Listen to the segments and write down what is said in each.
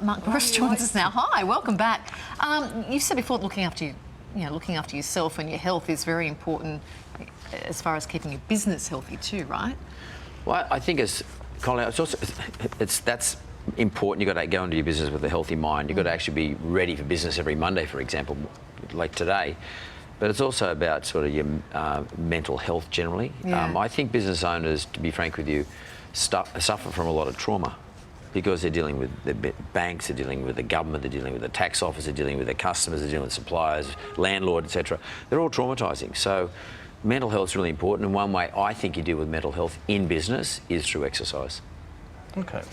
Mark Bouris joins us now. Hi, welcome back. You said before looking after yourself and your health is very important as far as keeping your business healthy too, right? Well, I think Colin, that's important. You've got to go into your business with a healthy mind. You've got to actually be ready for business every Monday, for example, like today. But it's also about sort of your mental health generally. Yeah. I think business owners, to be frank with you, suffer from a lot of trauma, because they're dealing with the banks, they're dealing with the government, they're dealing with the tax office, they're dealing with their customers, they're dealing with suppliers, landlord, etc. They're all traumatising. So mental health is really important, and one way I think you deal with mental health in business is through exercise. Okay.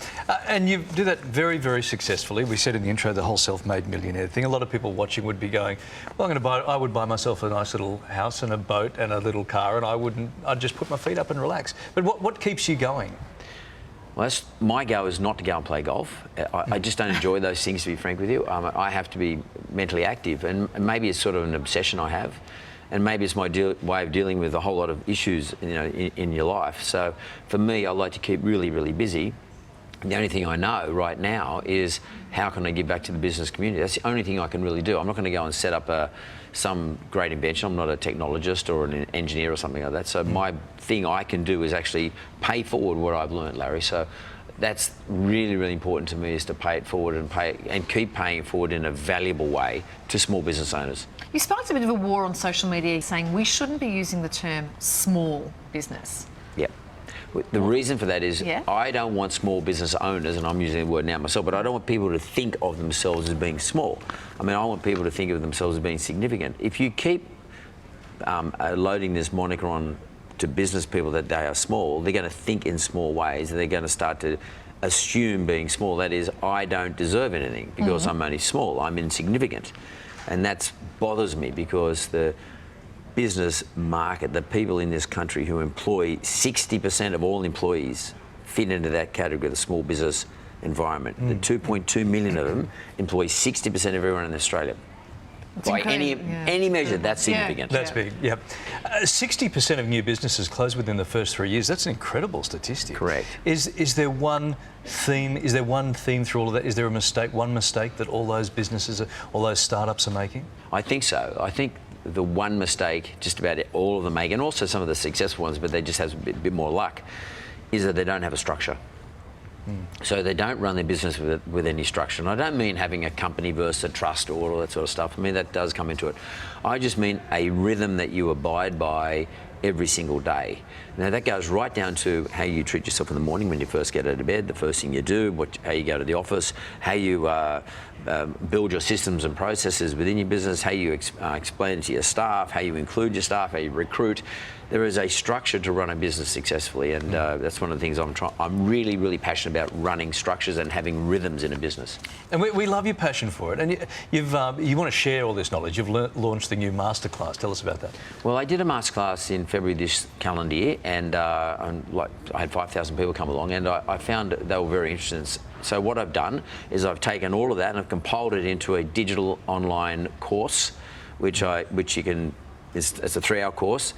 And you do that very, very successfully. We said in the intro the whole self-made millionaire thing. A lot of people watching would be going, well, I would buy myself a nice little house and a boat and a little car, and I'd just put my feet up and relax. But what keeps you going? Well, my go is not to go and play golf. I just don't enjoy those things, to be frank with you. I have to be mentally active, and maybe it's sort of an obsession I have, and maybe it's my way of dealing with a whole lot of issues, in your life. So for me, I like to keep really, really busy. The only thing I know right now is how can I give back to the business community. That's the only thing I can really do. I'm not going to go and set up some great invention. I'm not a technologist or an engineer or something like that. So my thing I can do is actually pay forward what I've learned, Larry. So that's really, really important to me, is to pay it forward and keep paying it forward in a valuable way to small business owners. You sparked a bit of a war on social media saying we shouldn't be using the term small business. Yep. The reason for that is I don't want small business owners, and I'm using the word now myself, but I don't want people to think of themselves as being small. I mean, I want people to think of themselves as being significant. If you keep loading this moniker on to business people that they are small, they're going to think in small ways, and they're going to start to assume being small. That is, I don't deserve anything because I'm only small, I'm insignificant. And that bothers me, because the business market, the people in this country who employ 60% of all employees fit into that category of the small business environment. The 2.2 million of them employ 60% of everyone in Australia. It's By any measure, that's significant. That's big, yeah. 60% of new businesses close within the first 3 years. That's an incredible statistic. Correct. Is there one theme? Is there one theme through all of that? Is there one mistake that all those businesses, all those startups are making? I think so. I think the one mistake just about all of them make, and also some of the successful ones, but they just have a bit more luck, is that they don't have a structure. So they don't run their business with any structure. And I don't mean having a company versus a trust or all that sort of stuff. I mean, that does come into it. I just mean a rhythm that you abide by every single day. Now, that goes right down to how you treat yourself in the morning when you first get out of bed, the first thing you do, how you go to the office, how you build your systems and processes within your business, how you explain it to your staff, how you include your staff, how you recruit. There is a structure to run a business successfully, and that's one of the things I'm really, really passionate about, running structures and having rhythms in a business. And we love your passion for it. And you want to share all this knowledge. You've launched the new Masterclass. Tell us about that. Well, I did a Masterclass in February this calendar year, and I had 5,000 people come along, and I found they were very interested. So what I've done is I've taken all of that and I've compiled it into a digital online course, which you can. It's a 3-hour course,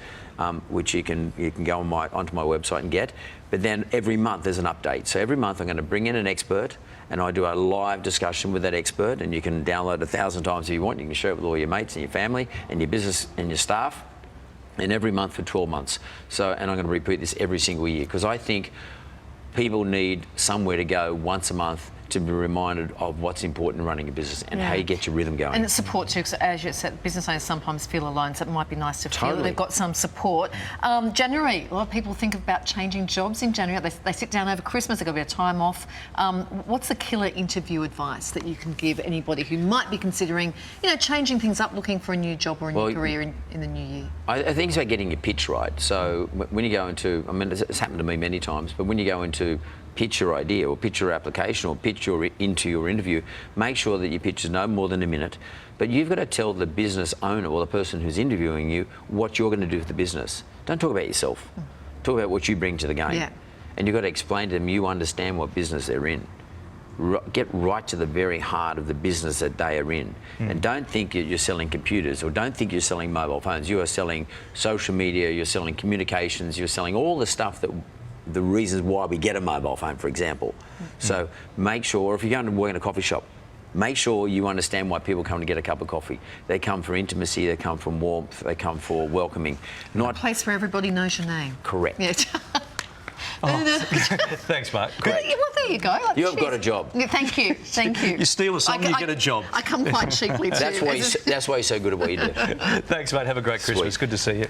which you can go onto my website and get. But then every month there's an update. So every month I'm going to bring in an expert, and I do a live discussion with that expert, and you can download 1,000 times if you want. You can share it with all your mates and your family and your business and your staff, and every month for 12 months. And I'm going to repeat this every single year, because I think people need somewhere to go once a month to be reminded of what's important in running a business and how you get your rhythm going. And it's support too, because as you said, business owners sometimes feel alone, so it might be nice to feel that they've got some support. January, a lot of people think about changing jobs in January. They sit down over Christmas, they've got a bit of time off. What's the killer interview advice that you can give anybody who might be considering, changing things up, looking for a new job or a new career in the new year? I think it's about getting your pitch right. So when you go into, it's happened to me many times, but when you go into pitch your idea or pitch your application or pitch into your interview, make sure that your pitch is no more than a minute. But you've got to tell the business owner or the person who's interviewing you what you're going to do for the business. Don't talk about yourself. Talk about what you bring to the game. Yeah. And you've got to explain to them you understand what business they're in. Get right to the very heart of the business that they are in. And don't think you're selling computers, or don't think you're selling mobile phones. You are selling social media, you're selling communications, you're selling all the stuff that the reasons why we get a mobile phone, for example. So make sure, if you're going to work in a coffee shop, make sure you understand why people come to get a cup of coffee. They come for intimacy, they come from warmth, they come for welcoming. Not A place where everybody knows your name. correct. Yeah. Thanks, Mark. Well, there you go. You've got a job. Yeah, thank you, thank you. You steal a song, you get a job. I come quite cheaply too. That's why you're so good at what you do. Thanks, mate. Have a great Christmas. Sweet. Good to see you.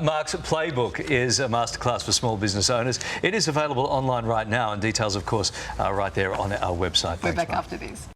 Mark's Playbook is a masterclass for small business owners. It is available online right now, and details, of course, are right there on our website. We're Thanks, back Mark. after this.